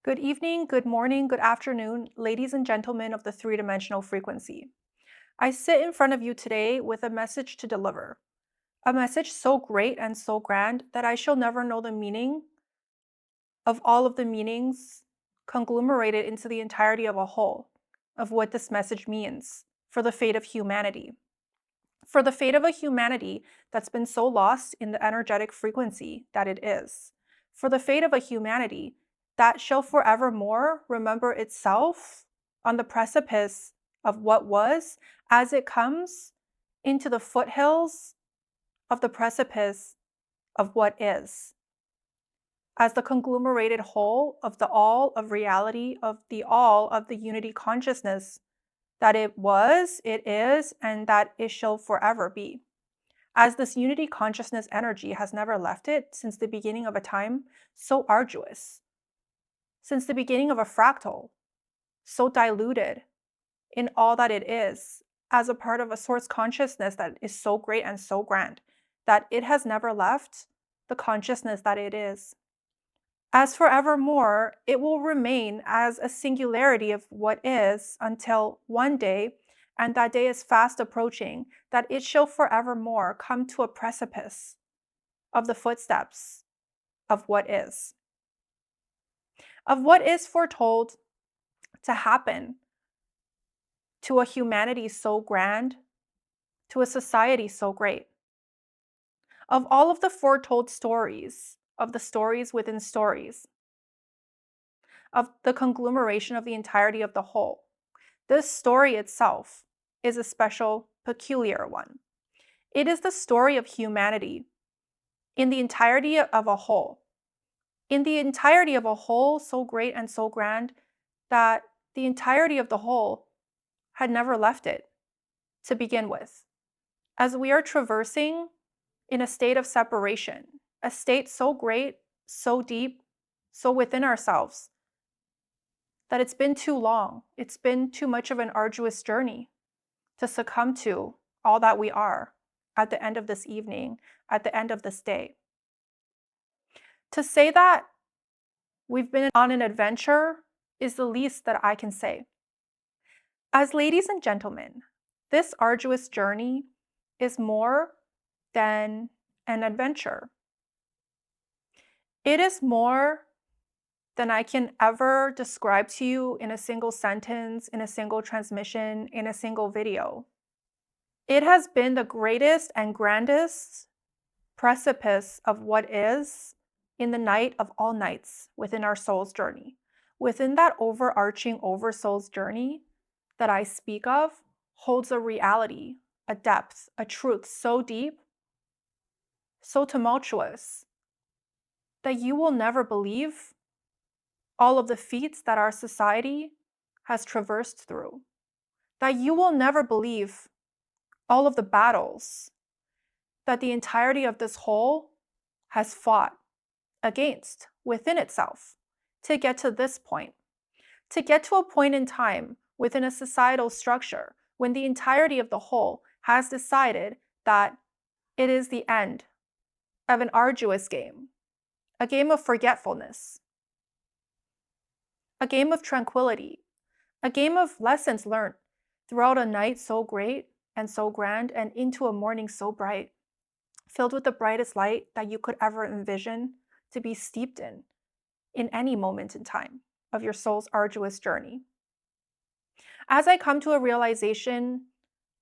Good evening, good morning, good afternoon, ladies and gentlemen of the three-dimensional frequency. I sit in front of you today with a message to deliver. A message so great and so grand that I shall never know the meaning of all of the meanings conglomerated into the entirety of a whole of what this message means for the fate of humanity. For the fate of a humanity that's been so lost in the energetic frequency that it is. For the fate of a humanity that shall forevermore remember itself on the precipice of what was as it comes into the foothills of the precipice of what is, as the conglomerated whole of the all of reality, of the all of the unity consciousness that it was, it is, and that it shall forever be. As this unity consciousness energy has never left it since the beginning of a time so arduous, since the beginning of a fractal, so diluted in all that it is, as a part of a source consciousness that is so great and so grand, that it has never left the consciousness that it is. As forevermore, it will remain as a singularity of what is until one day, and that day is fast approaching, that it shall forevermore come to a precipice of the footsteps of what is. Of what is foretold to happen to a humanity so grand, to a society so great. Of all of the foretold stories, of the stories within stories, of the conglomeration of the entirety of the whole, this story itself is a special, peculiar one. It is the story of humanity in the entirety of a whole. In the entirety of a whole so great and so grand that the entirety of the whole had never left it to begin with. As we are traversing in a state of separation, a state so great, so deep, so within ourselves, that it's been too long, it's been too much of an arduous journey to succumb to all that we are at the end of this evening, at the end of this day. To say that we've been on an adventure is the least that I can say. As ladies and gentlemen, this arduous journey is more than an adventure. It is more than I can ever describe to you in a single sentence, in a single transmission, in a single video. It has been the greatest and grandest precipice of what is in the night of all nights within our soul's journey. Within that overarching oversoul's journey that I speak of holds a reality, a depth, a truth so deep, so tumultuous, that you will never believe all of the feats that our society has traversed through, that you will never believe all of the battles that the entirety of this whole has fought against within itself to get to this point, to get to a point in time within a societal structure when the entirety of the whole has decided that it is the end of an arduous game, a game of forgetfulness, a game of tranquility, a game of lessons learned throughout a night so great and so grand and into a morning so bright, filled with the brightest light that you could ever envision to be steeped in any moment in time of your soul's arduous journey. As I come to a realization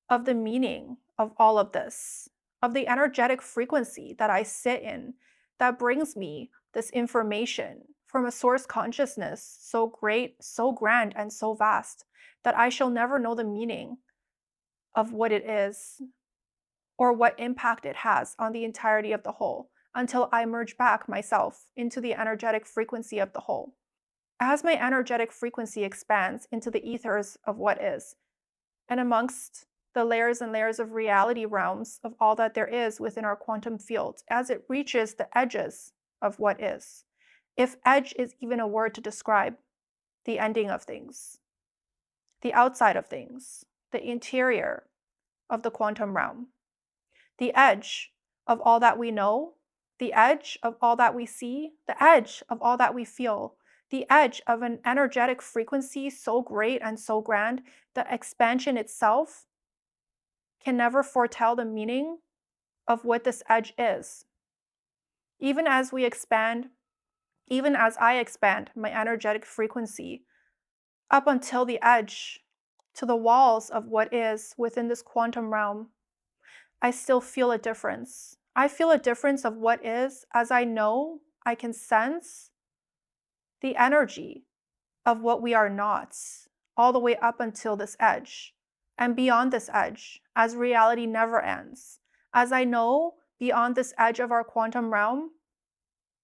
of the meaning of all of this, of the energetic frequency that I sit in, that brings me this information from a source consciousness so great, so grand, and so vast that I shall never know the meaning of what it is or what impact it has on the entirety of the whole until I merge back myself into the energetic frequency of the whole. As my energetic frequency expands into the ethers of what is, and amongst the layers and layers of reality realms of all that there is within our quantum field, as it reaches the edges of what is, if edge is even a word to describe the ending of things, the outside of things, the interior of the quantum realm, the edge of all that we know, the edge of all that we see, the edge of all that we feel, the edge of an energetic frequency so great and so grand that expansion itself can never foretell the meaning of what this edge is. Even as we expand, even as I expand my energetic frequency up until the edge, to the walls of what is within this quantum realm, I still feel a difference. I feel a difference of what is, as I know I can sense the energy of what we are not, all the way up until this edge and beyond this edge, as reality never ends. As I know, beyond this edge of our quantum realm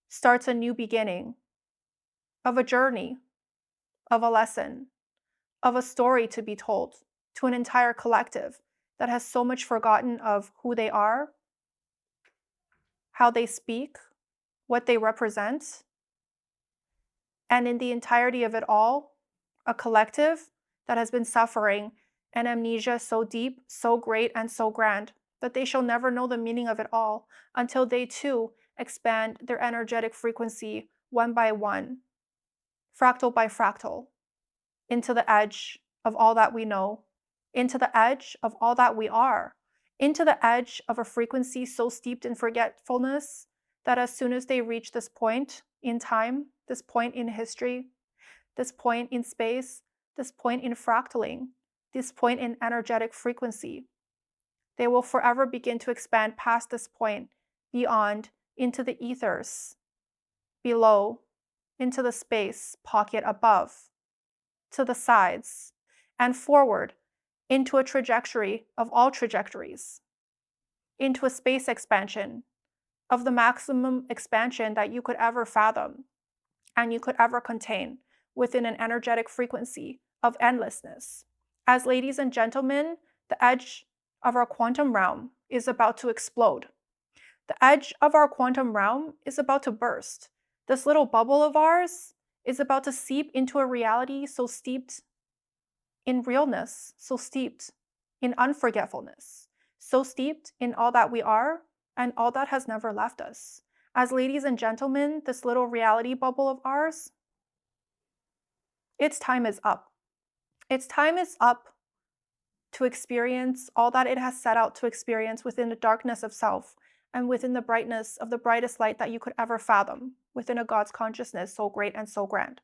starts a new beginning of a journey, of a lesson, of a story to be told to an entire collective that has so much forgotten of who they are, how they speak, what they represent, and in the entirety of it all, a collective that has been suffering an amnesia so deep, so great, and so grand that they shall never know the meaning of it all until they too expand their energetic frequency one by one, fractal by fractal, into the edge of all that we know, into the edge of all that we are, into the edge of a frequency so steeped in forgetfulness that as soon as they reach this point in time, this point in history, this point in space, this point in fractaling, this point in energetic frequency, they will forever begin to expand past this point, beyond, into the ethers, below, into the space pocket above, to the sides, and forward into a trajectory of all trajectories, into a space expansion of the maximum expansion that you could ever fathom and you could ever contain within an energetic frequency of endlessness. As ladies and gentlemen, the edge of our quantum realm is about to explode. The edge of our quantum realm is about to burst. This little bubble of ours is about to seep into a reality so steeped in realness, so steeped in unforgetfulness, so steeped in all that we are and all that has never left us. As ladies and gentlemen, this little reality bubble of ours, its time is up. Its time is up to experience all that it has set out to experience within the darkness of self and within the brightness of the brightest light that you could ever fathom, within a God's consciousness so great and so grand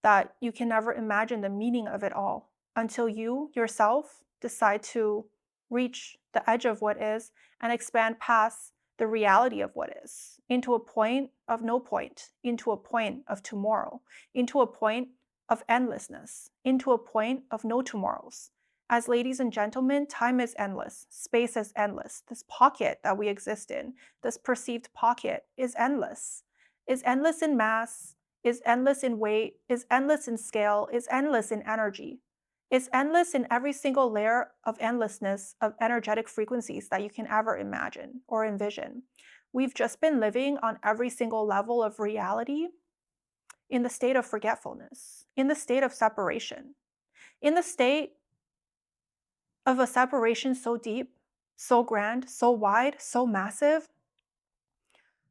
that you can never imagine the meaning of it all until you yourself decide to reach the edge of what is and expand past the reality of what is into a point of no point, into a point of tomorrow, into a point of endlessness, into a point of no tomorrows. As ladies and gentlemen, time is endless, space is endless. This pocket that we exist in, this perceived pocket, is endless in mass, is endless in weight, is endless in scale, is endless in energy. It's endless in every single layer of endlessness of energetic frequencies that you can ever imagine or envision. We've just been living on every single level of reality in the state of forgetfulness, in the state of separation, in the state of a separation so deep, so grand, so wide, so massive,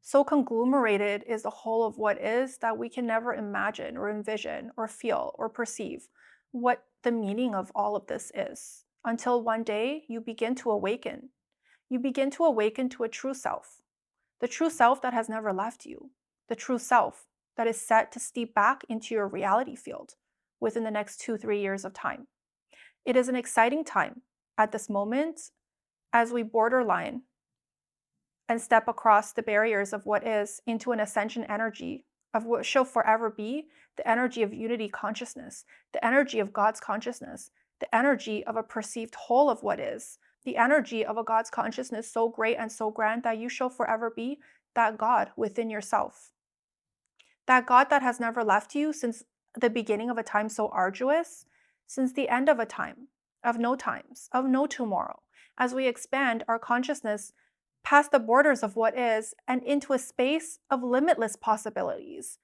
so conglomerated is the whole of what is that we can never imagine or envision or feel or perceive what the meaning of all of this is until one day you begin to awaken. You begin to awaken to a true self, the true self that has never left you, the true self that is set to steep back into your reality field within the next 2-3 years of time. It is an exciting time at this moment as we borderline and step across the barriers of what is into an ascension energy of what shall forever be the energy of unity consciousness, the energy of God's consciousness, the energy of a perceived whole of what is, the energy of a God's consciousness so great and so grand that you shall forever be that God within yourself. That God that has never left you since the beginning of a time so arduous, since the end of a time, of no times, of no tomorrow, as we expand our consciousness past the borders of what is and into a space of limitless possibilities,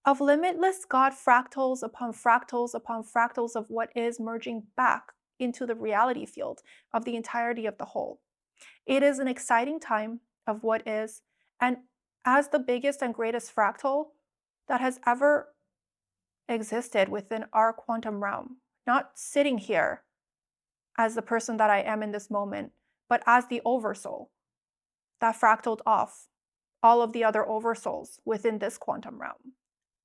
of limitless God fractals upon fractals upon fractals of what is merging back into the reality field of the entirety of the whole. It is an exciting time of what is, and as the biggest and greatest fractal that has ever existed within our quantum realm, not sitting here as the person that I am in this moment, but as the oversoul that fractaled off all of the other oversouls within this quantum realm.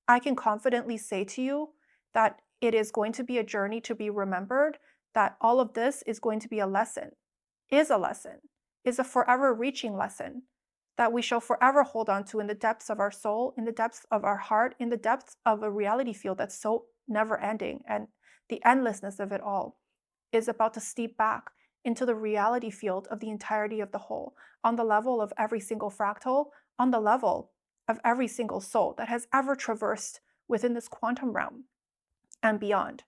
I can confidently say to you that it is going to be a journey to be remembered, that all of this is going to be a lesson, is a forever reaching lesson that we shall forever hold on to in the depths of our soul, in the depths of our heart, in the depths of a reality field that's so never ending. And the endlessness of it all is about to steep back into the reality field of the entirety of the whole, on the level of every single fractal, on the level of every single soul that has ever traversed within this quantum realm and beyond.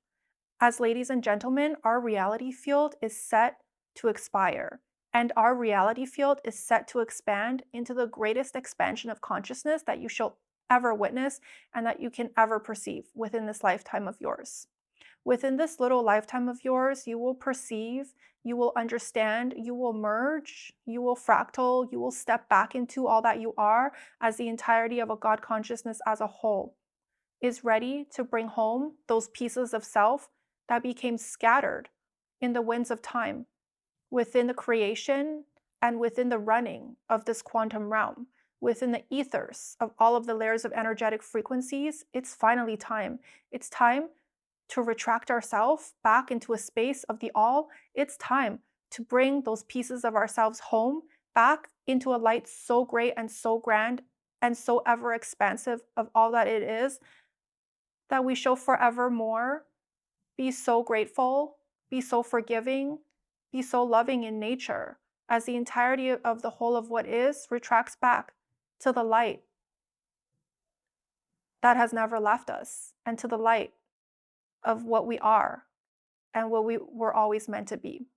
As ladies and gentlemen, our reality field is set to expire, and our reality field is set to expand into the greatest expansion of consciousness that you shall ever witness and that you can ever perceive within this lifetime of yours. Within this little lifetime of yours, you will perceive, you will understand, you will merge, you will fractal, you will step back into all that you are as the entirety of a God consciousness as a whole is ready to bring home those pieces of self that became scattered in the winds of time within the creation and within the running of this quantum realm, within the ethers of all of the layers of energetic frequencies. It's finally time. It's time to retract ourselves back into a space of the all. It's time to bring those pieces of ourselves home back into a light so great and so grand and so ever expansive of all that it is, that we shall forevermore be so grateful, be so forgiving, be so loving in nature, as the entirety of the whole of what is retracts back to the light that has never left us, and to the light of what we are and what we were always meant to be.